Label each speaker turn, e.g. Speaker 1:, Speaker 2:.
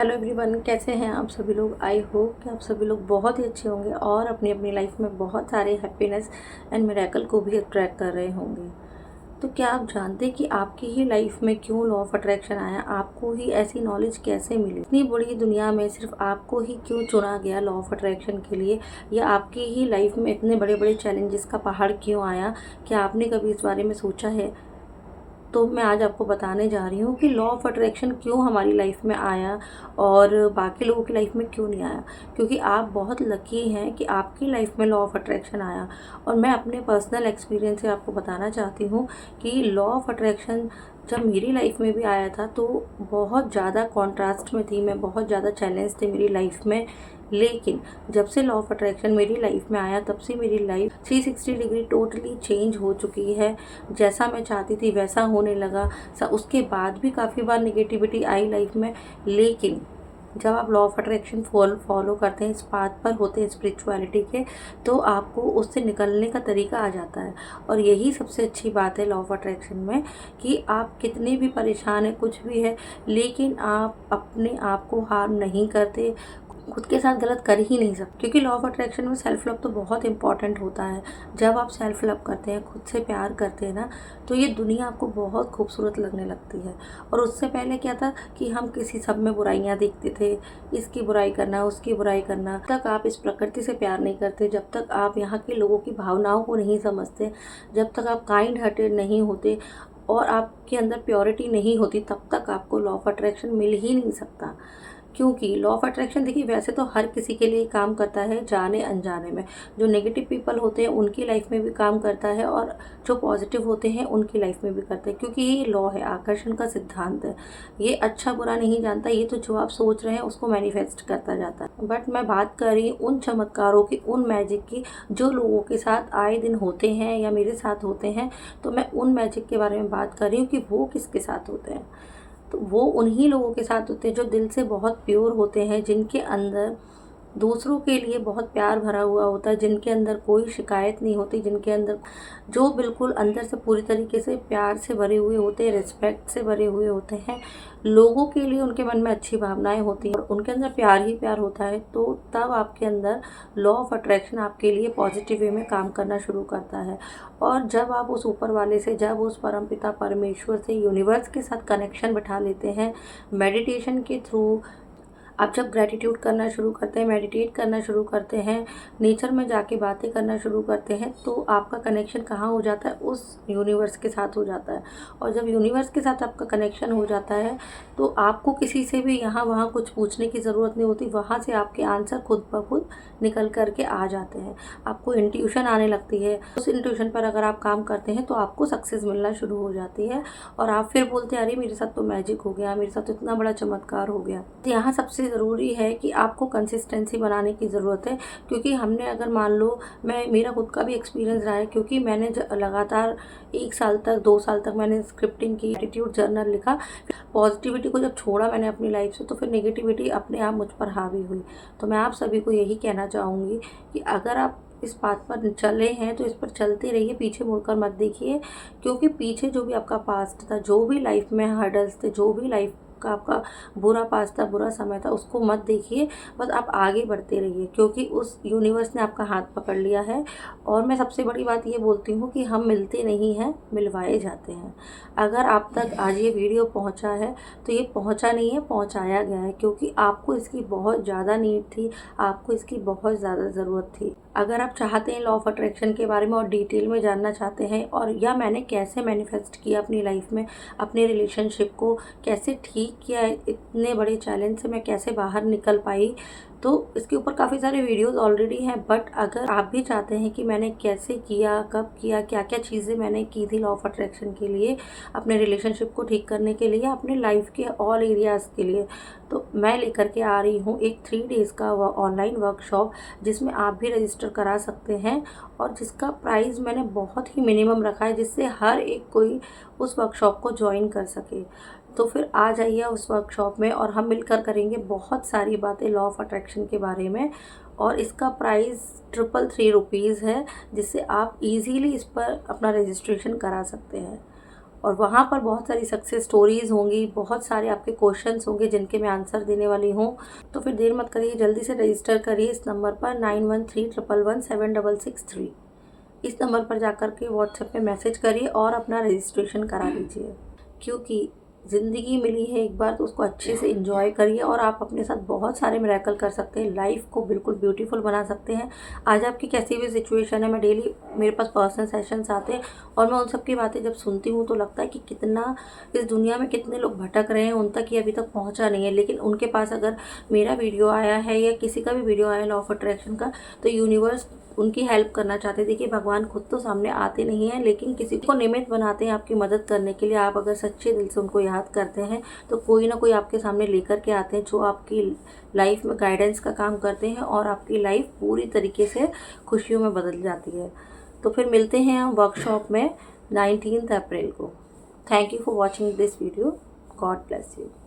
Speaker 1: Hello everyone, कैसे हैं आप सभी लोग। आई होप कि आप सभी लोग बहुत ही अच्छे होंगे और अपनी अपनी लाइफ में बहुत सारे हैप्पीनेस एंड मिरेकल को भी अट्रैक्ट कर रहे होंगे। तो क्या आप जानते हैं कि आपकी ही लाइफ में क्यों लॉ ऑफ अट्रैक्शन आया? आपको ही ऐसी नॉलेज कैसे मिली? इतनी बड़ी दुनिया में सिर्फ आपको ही क्यों चुना गया लॉ ऑफ अट्रैक्शन के लिए? या आपकी ही लाइफ में इतने बड़े बड़े चैलेंजेस का पहाड़ क्यों आया? क्या आपने कभी इस बारे में सोचा है? तो मैं आज आपको बताने जा रही हूँ कि लॉ ऑफ अट्रैक्शन क्यों हमारी लाइफ में आया और बाकी लोगों की लाइफ में क्यों नहीं आया। क्योंकि आप बहुत लकी हैं कि आपकी लाइफ में लॉ ऑफ अट्रैक्शन आया। और मैं अपने पर्सनल एक्सपीरियंस से आपको बताना चाहती हूँ कि लॉ ऑफ अट्रैक्शन जब मेरी लाइफ में भी आया था तो बहुत ज़्यादा कॉन्ट्रास्ट में थी मैं, बहुत ज़्यादा चैलेंज थे मेरी लाइफ में। लेकिन जब से लॉ ऑफ अट्रैक्शन मेरी लाइफ में आया तब से मेरी लाइफ 360 डिग्री टोटली चेंज हो चुकी है। जैसा मैं चाहती थी वैसा होने लगा। उसके बाद भी काफ़ी बार नेगेटिविटी आई लाइफ में, लेकिन जब आप लॉ ऑफ अट्रैक्शन फॉलो करते हैं, इस पाथ पर होते हैं स्पिरिचुअलिटी के, तो आपको उससे निकलने का तरीका आ जाता है। और यही सबसे अच्छी बात है लॉ ऑफ अट्रैक्शन में कि आप कितने भी परेशान हैं, कुछ भी है, लेकिन आप अपने आप को हार्म नहीं करते, खुद के साथ गलत कर ही नहीं सकते। क्योंकि लॉ ऑफ अट्रैक्शन में सेल्फ लव तो बहुत इंपॉर्टेंट होता है। जब आप सेल्फ लव करते हैं, खुद से प्यार करते हैं ना, तो ये दुनिया आपको बहुत खूबसूरत लगने लगती है। और उससे पहले क्या था कि हम किसी सब में बुराइयां देखते थे, इसकी बुराई करना, उसकी बुराई करना। जब तक आप इस प्रकृति से प्यार नहीं करते, जब तक आप यहाँ के लोगों की भावनाओं को नहीं समझते, जब तक आप काइंड हार्टेड नहीं होते और आपके अंदर प्योरिटी नहीं होती, तब तक आपको लॉ ऑफ अट्रैक्शन मिल ही नहीं सकता। क्योंकि लॉ ऑफ अट्रैक्शन देखिए वैसे तो हर किसी के लिए काम करता है, जाने अनजाने में। जो नेगेटिव पीपल होते हैं उनकी लाइफ में भी काम करता है और जो पॉजिटिव होते हैं उनकी लाइफ में भी करते हैं। क्योंकि ये लॉ है, आकर्षण का सिद्धांत है। ये अच्छा बुरा नहीं जानता, ये तो जो आप सोच रहे हैं उसको मैनिफेस्ट करता जाता है। बट मैं बात कर रही हूँ उन चमत्कारों की, उन मैजिक की जो लोगों के साथ आए दिन होते हैं या मेरे साथ होते हैं। तो मैं उन मैजिक के बारे में बात कर रही हूँ कि वो किसके साथ होते हैं। तो वो उन्हीं लोगों के साथ होते हैं जो दिल से बहुत प्योर होते हैं, जिनके अंदर दूसरों के लिए बहुत प्यार भरा हुआ होता है, जिनके अंदर कोई शिकायत नहीं होती, जिनके अंदर जो बिल्कुल अंदर से पूरी तरीके से प्यार से भरे हुए होते हैं, रिस्पेक्ट से भरे हुए होते हैं। लोगों के लिए उनके मन में अच्छी भावनाएं होती हैं और उनके अंदर प्यार ही प्यार होता है। तो तब आपके अंदर लॉ ऑफ अट्रैक्शन आपके लिए पॉजिटिव वे में काम करना शुरू करता है। और जब आप उस ऊपर वाले से, जब उस परमपिता परमेश्वर से, यूनिवर्स के साथ कनेक्शन बिठा लेते हैं मेडिटेशन के थ्रू, आप जब ग्रैटिट्यूड करना शुरू करते हैं, मेडिटेट करना शुरू करते हैं, नेचर में जाके बातें करना शुरू करते हैं, तो आपका कनेक्शन कहाँ हो जाता है? उस यूनिवर्स के साथ हो जाता है। और जब यूनिवर्स के साथ आपका कनेक्शन हो जाता है तो आपको किसी से भी यहाँ वहाँ कुछ पूछने की ज़रूरत नहीं होती। वहाँ से आपके आंसर खुद ब खुद निकल करके आ जाते हैं। आपको इंट्यूशन आने लगती है। उस इंट्यूशन पर अगर आप काम करते हैं तो आपको सक्सेस मिलना शुरू हो जाती है और आप फिर बोलते हैं अरे मेरे साथ तो मैजिक हो गया, मेरे साथ तो इतना बड़ा चमत्कार हो गया। तो यहाँ सबसे ज़रूरी है कि आपको कंसिस्टेंसी बनाने की ज़रूरत है। क्योंकि हमने अगर मान लो, मेरा खुद का भी एक्सपीरियंस रहा है, क्योंकि मैंने लगातार 1 साल तक, 2 साल तक मैंने स्क्रिप्टिंग की, एटीट्यूड जर्नल लिखा। पॉजिटिविटी को जब छोड़ा मैंने अपनी लाइफ से, तो फिर नेगेटिविटी अपने आप मुझ पर हावी हुई। तो मैं आप सभी को यही कहना चाहूँगी कि अगर आप इस बात पर चले हैं तो इस पर चलते रहिए, पीछे मुड़कर मत देखिए। क्योंकि पीछे जो भी आपका पास्ट था, जो भी लाइफ में हर्डल्स थे, जो भी लाइफ का आपका बुरा पास था, बुरा समय था, उसको मत देखिए। बस आप आगे बढ़ते रहिए, क्योंकि उस यूनिवर्स ने आपका हाथ पकड़ लिया है। और मैं सबसे बड़ी बात ये बोलती हूँ कि हम मिलते नहीं हैं, मिलवाए जाते हैं। अगर आप तक आज ये वीडियो पहुँचा है तो ये पहुँचा नहीं है, पहुँचाया गया है। क्योंकि आपको इसकी बहुत ज़्यादा नीड थी, आपको इसकी बहुत ज़्यादा ज़रूरत थी। अगर आप चाहते हैं लॉ ऑफ अट्रैक्शन के बारे में और डिटेल में जानना चाहते हैं, और या मैंने कैसे मैनिफेस्ट किया अपनी लाइफ में, अपने रिलेशनशिप को कैसे ठीक किया, इतने बड़े चैलेंज से मैं कैसे बाहर निकल पाई, तो इसके ऊपर काफ़ी सारे वीडियोस ऑलरेडी हैं। बट अगर आप भी चाहते हैं कि मैंने कैसे किया, कब किया, क्या क्या चीज़ें मैंने की थी लॉ ऑफ अट्रैक्शन के लिए, अपने रिलेशनशिप को ठीक करने के लिए, अपने लाइफ के ऑल एरियाज़ के लिए, तो मैं लेकर के आ रही हूँ एक 3 डेज़ का ऑनलाइन वर्कशॉप, जिसमें आप भी रजिस्टर करा सकते हैं। और जिसका प्राइस मैंने बहुत ही मिनिमम रखा है, जिससे हर एक कोई उस वर्कशॉप को ज्वाइन कर सके। तो फिर आ जाइए उस वर्कशॉप में और हम मिलकर करेंगे बहुत सारी बातें लॉ ऑफ अट्रैक्शन के बारे में। और इसका प्राइस 333 रुपीज़ है, जिससे आप इजीली इस पर अपना रजिस्ट्रेशन करा सकते हैं। और वहाँ पर बहुत सारी सक्सेस स्टोरीज़ होंगी, बहुत सारे आपके क्वेश्चंस होंगे जिनके मैं आंसर देने वाली हूँ। तो फिर देर मत करिए, जल्दी से रजिस्टर करिए इस नंबर पर 9131117663। इस नंबर पर जाकर के व्हाट्सएप पे मैसेज करिए और अपना रजिस्ट्रेशन करा लीजिए, क्योंकि ज़िंदगी मिली है एक बार तो उसको अच्छे से एंजॉय करिए और आप अपने साथ बहुत सारे मिरेकल कर सकते हैं, लाइफ को बिल्कुल ब्यूटीफुल बना सकते हैं। आज आपकी कैसी भी सिचुएशन है, मैं डेली मेरे पास पर्सनल सेशंस आते हैं और मैं उन सब की बातें जब सुनती हूँ तो लगता है कि कितना इस दुनिया में कितने लोग भटक रहे हैं, उन तक ये अभी तक पहुँचा नहीं है, लेकिन उनके पास अगर मेरा वीडियो आया है या किसी का भी वीडियो आया लॉ ऑफ अट्रैक्शन का, तो यूनिवर्स उनकी हेल्प करना चाहते। देखिए, भगवान खुद तो सामने आते नहीं हैं, लेकिन किसी को निमित्त बनाते हैं आपकी मदद करने के लिए। आप अगर सच्चे दिल से उनको याद करते हैं तो कोई ना कोई आपके सामने लेकर के आते हैं जो आपकी लाइफ में गाइडेंस का काम करते हैं और आपकी लाइफ पूरी तरीके से खुशियों में बदल जाती है। तो फिर मिलते हैं हम वर्कशॉप में 19 अप्रैल को। Thank you for watching this video. God bless you.